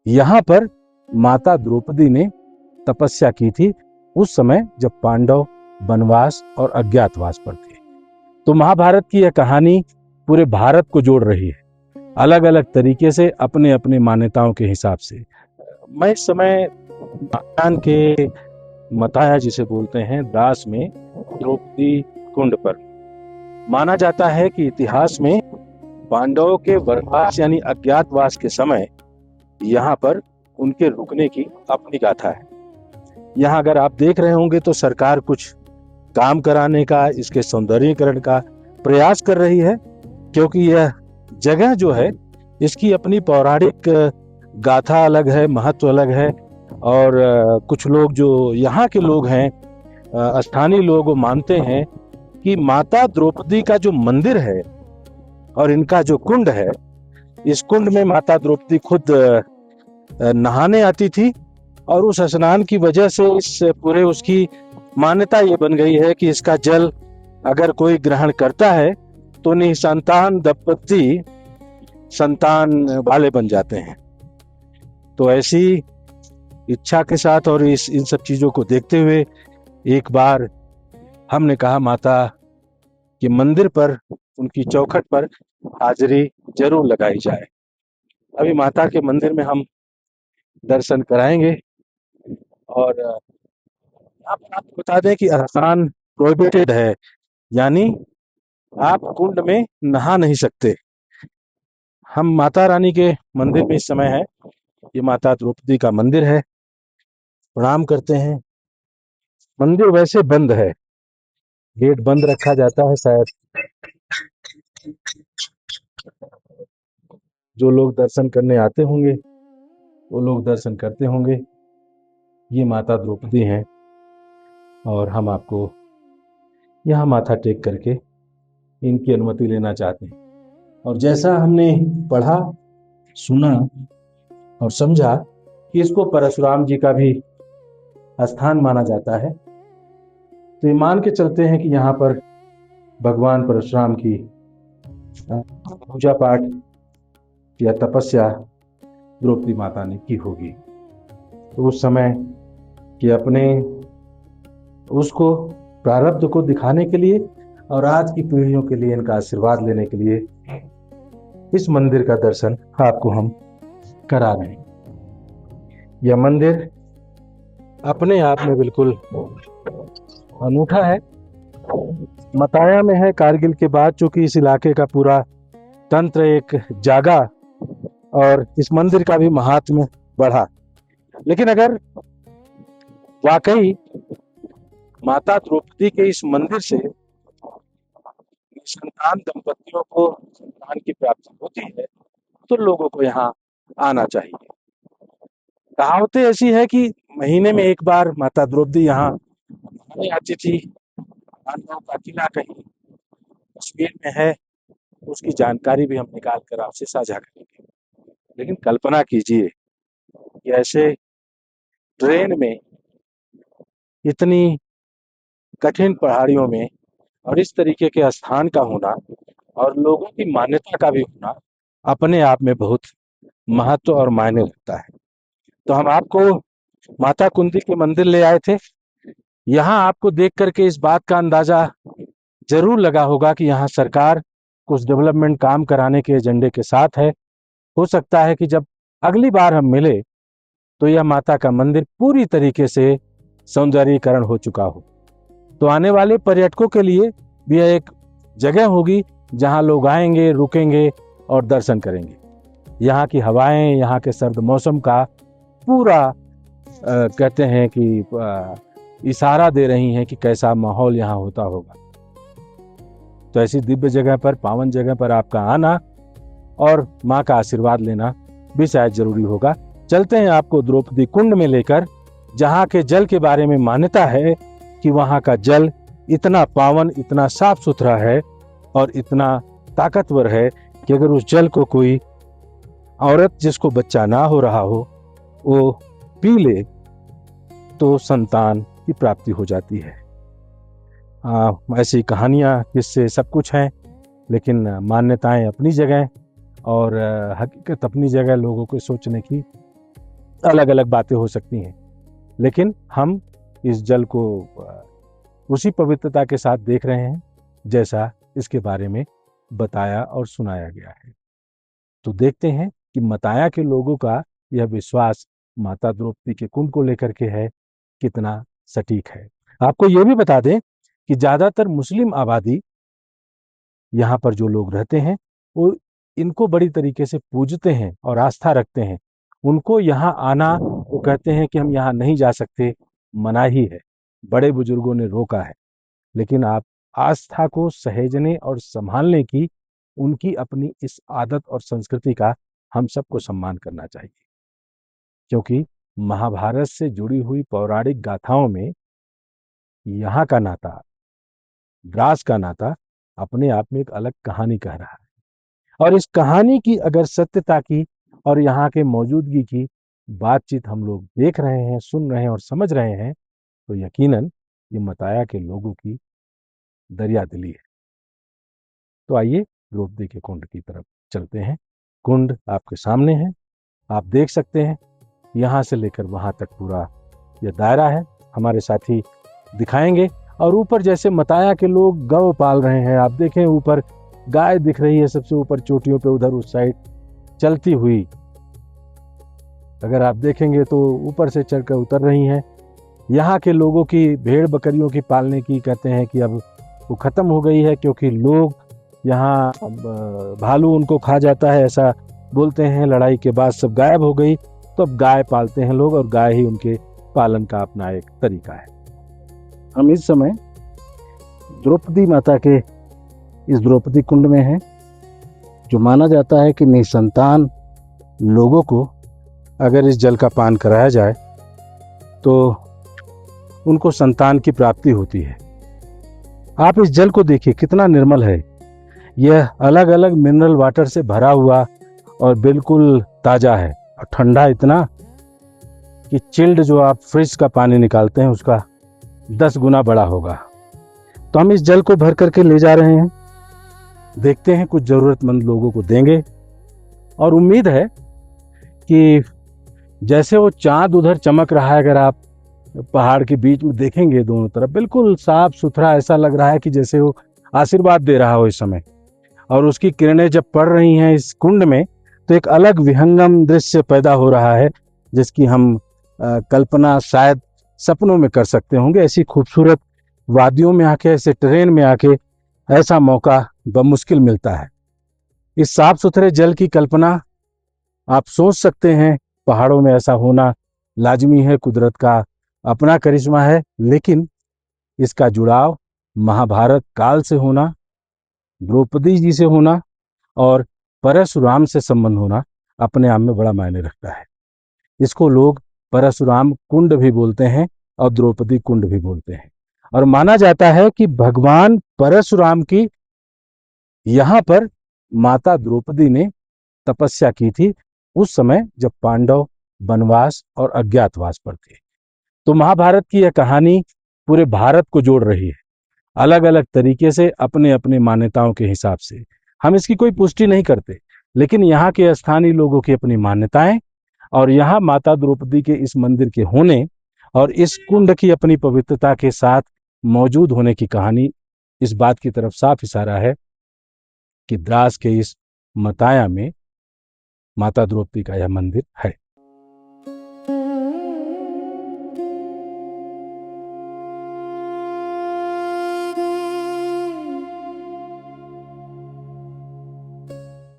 यहाँ पर माता द्रौपदी ने तपस्या की थी उस समय जब पांडव वनवास और अज्ञातवास पर थे। तो महाभारत की यह कहानी पूरे भारत को जोड़ रही है, अलग अलग तरीके से, अपने अपने मान्यताओं के हिसाब से। मैं इस समय महायान के मताया जिसे बोलते हैं दास में द्रौपदी कुंड पर। माना जाता है कि इतिहास में पांडवों के वनवास यानी अज्ञातवास के समय यहाँ पर उनके रुकने की अपनी गाथा है। यहाँ अगर आप देख रहे होंगे तो सरकार कुछ काम कराने का, इसके सौंदर्यीकरण का प्रयास कर रही है, क्योंकि यह जगह जो है इसकी अपनी पौराणिक गाथा अलग है, महत्व अलग है। और कुछ लोग जो यहाँ के लोग हैं, स्थानीय लोग, मानते हैं कि माता द्रौपदी का जो मंदिर है और इनका जो कुंड है, इस कुंड में माता द्रौपदी खुद नहाने आती थी और उस स्नान की वजह से इस पूरे उसकी मान्यता ये बन गई है कि इसका जल अगर कोई ग्रहण करता है तो निसंतान दंपति संतान वाले बन जाते हैं। तो ऐसी इच्छा के साथ और इन सब चीजों को देखते हुए एक बार हमने कहा माता के मंदिर पर, उनकी चौखट पर हाजिरी जरूर लगाई जाए। अभी माता के मंदिर में हम दर्शन कराएंगे। और आप आपको बता दें कि स्नान प्रोहिबिटेड है, यानी आप कुंड में नहा नहीं सकते। हम माता रानी के मंदिर में इस समय है, ये माता द्रौपदी का मंदिर है। प्रणाम करते हैं। मंदिर वैसे बंद है, गेट बंद रखा जाता है, शायद जो लोग दर्शन करने आते होंगे वो लोग दर्शन करते होंगे। ये माता द्रौपदी हैं और हम आपको यहाँ माथा टेक करके इनकी अनुमति लेना चाहते हैं। और जैसा हमने पढ़ा, सुना और समझा कि इसको परशुराम जी का भी स्थान माना जाता है, तो ये मान के चलते हैं कि यहाँ पर भगवान परशुराम की पूजा पाठ या तपस्या द्रौपदी माता ने की होगी। तो उस समय कि अपने उसको प्रारब्ध को दिखाने के लिए और आज की पीढ़ियों के लिए इनका आशीर्वाद लेने के लिए इस मंदिर का दर्शन आपको हम करा रहे हैं। यह मंदिर अपने आप में बिल्कुल अनूठा है। मताया में है कारगिल के बाद, चूंकि इस इलाके का पूरा तंत्र एक जागा और इस मंदिर का भी महात्म्य बढ़ा। लेकिन अगर वाकई माता द्रौपदी के इस मंदिर से संतान दंपतियों को संतान की प्राप्ति होती है तो लोगों को यहाँ आना चाहिए। कहावतें ऐसी है कि महीने में एक बार माता द्रौपदी यहाँ आती थी। पांडवों का किला कहीं कश्मीर में है, उसकी जानकारी भी हम निकाल कर आपसे साझा करेंगे। लेकिन कल्पना कीजिए कि ऐसे ट्रेन में इतनी कठिन पहाड़ियों में और इस तरीके के स्थान का होना और लोगों की मान्यता का भी होना अपने आप में बहुत महत्व और मायने रखता है। तो हम आपको माता कुंती के मंदिर ले आए थे। यहाँ आपको देख करके इस बात का अंदाजा जरूर लगा होगा कि यहाँ सरकार कुछ डेवलपमेंट काम कराने के एजेंडे के साथ है। हो सकता है कि जब अगली बार हम मिले तो यह माता का मंदिर पूरी तरीके से सौंदर्यीकरण हो चुका हो। तो आने वाले पर्यटकों के लिए भी यह एक जगह होगी जहां लोग आएंगे, रुकेंगे और दर्शन करेंगे। यहाँ की हवाएं, यहाँ के सर्द मौसम का पूरा कहते हैं कि इशारा दे रही हैं कि कैसा माहौल यहाँ होता होगा। तो ऐसी दिव्य जगह पर, पावन जगह पर आपका आना और माँ का आशीर्वाद लेना भी शायद जरूरी होगा। चलते हैं आपको द्रौपदी कुंड में लेकर, जहाँ के जल के बारे में मान्यता है कि वहाँ का जल इतना पावन, इतना साफ सुथरा है और इतना ताकतवर है कि अगर उस जल को कोई औरत जिसको बच्चा ना हो रहा हो वो पी ले तो संतान की प्राप्ति हो जाती है। ऐसी कहानियाँ, किस्से सब कुछ हैं, लेकिन मान्यताएं अपनी जगह और हकीकत अपनी जगह लोगों को सोचने की अलग अलग बातें हो सकती हैं, लेकिन हम इस जल को उसी पवित्रता के साथ देख रहे हैं जैसा इसके बारे में बताया और सुनाया गया है। तो देखते हैं कि मताया के लोगों का यह विश्वास माता द्रौपदी के कुंड को लेकर के है कितना सटीक है। आपको यह भी बता दें कि ज्यादातर मुस्लिम आबादी यहाँ पर जो लोग रहते हैं वो इनको बड़ी तरीके से पूजते हैं और आस्था रखते हैं। उनको यहाँ आना, वो कहते हैं कि हम यहाँ नहीं जा सकते, मनाही है, बड़े बुजुर्गों ने रोका है। लेकिन आप आस्था को सहेजने और संभालने की उनकी अपनी इस आदत और संस्कृति का हम सबको सम्मान करना चाहिए, क्योंकि महाभारत से जुड़ी हुई पौराणिक गाथाओं में यहाँ का नाता, द्रास का नाता अपने आप में एक अलग कहानी कह रहा है। और इस कहानी की अगर सत्यता की और यहाँ के मौजूदगी की बातचीत हम लोग देख रहे हैं, सुन रहे हैं और समझ रहे हैं, तो यकीनन ये मताया के लोगों की दरिया दिली है। तो आइए द्रौपदी के कुंड की तरफ चलते हैं। कुंड आपके सामने है, आप देख सकते हैं, यहाँ से लेकर वहां तक पूरा यह दायरा है। हमारे साथी दिखाएंगे। और ऊपर जैसे मताया के लोग गौ पाल रहे हैं, आप देखें ऊपर गाय दिख रही है सबसे ऊपर चोटियों पे, उधर उस साइड चलती हुई। अगर आप देखेंगे तो ऊपर से चढ़कर उतर रही हैं। यहाँ के लोगों की भेड़ बकरियों की पालने की कहते हैं कि अब वो खत्म हो गई है, क्योंकि लोग यहाँ भालू उनको खा जाता है ऐसा बोलते हैं। लड़ाई के बाद सब गायब हो गई, तो अब गाय पालते हैं लोग और गाय ही उनके पालन का अपना एक तरीका है। हम इस समय द्रौपदी माता के इस द्रौपदी कुंड में हैं, जो माना जाता है कि निसंतान लोगों को अगर इस जल का पान कराया जाए तो उनको संतान की प्राप्ति होती है। आप इस जल को देखिए, कितना निर्मल है। यह अलग अलग मिनरल वाटर से भरा हुआ और बिल्कुल ताजा है, और ठंडा इतना कि चिल्ड जो आप फ्रिज का पानी निकालते हैं उसका 10 गुना बड़ा होगा। तो हम इस जल को भर करके ले जा रहे हैं, देखते हैं कुछ जरूरतमंद लोगों को देंगे। और उम्मीद है कि जैसे वो चांद उधर चमक रहा है, अगर आप पहाड़ के बीच में देखेंगे दोनों तरफ बिल्कुल साफ सुथरा, ऐसा लग रहा है कि जैसे वो आशीर्वाद दे रहा हो इस समय। और उसकी किरणें जब पड़ रही हैं इस कुंड में, तो एक अलग विहंगम दृश्य पैदा हो रहा है, जिसकी हम कल्पना शायद सपनों में कर सकते होंगे। ऐसी खूबसूरत वादियों में आके, ऐसे ट्रेन में आके ऐसा मौका बमुश्किल मिलता है। इस साफ सुथरे जल की कल्पना आप सोच सकते हैं, पहाड़ों में ऐसा होना लाजमी है, कुदरत का अपना करिश्मा है। लेकिन इसका जुड़ाव महाभारत काल से होना, द्रौपदी जी से होना और परशुराम से संबंध होना अपने आप में बड़ा मायने रखता है। इसको लोग परशुराम कुंड भी बोलते हैं और द्रौपदी कुंड भी बोलते हैं। और माना जाता है कि भगवान परशुराम की यहाँ पर माता द्रौपदी ने तपस्या की थी, उस समय जब पांडव वनवास और अज्ञातवास पर थे। तो महाभारत की यह कहानी पूरे भारत को जोड़ रही है, अलग अलग तरीके से, अपने अपने मान्यताओं के हिसाब से। हम इसकी कोई पुष्टि नहीं करते, लेकिन यहाँ के स्थानीय लोगों की अपनी मान्यताएं और यहाँ माता द्रौपदी के इस मंदिर के होने और इस कुंड की अपनी पवित्रता के साथ मौजूद होने की कहानी इस बात की तरफ साफ इशारा है कि द्रास के इस मताया में माता द्रौपदी का यह मंदिर है।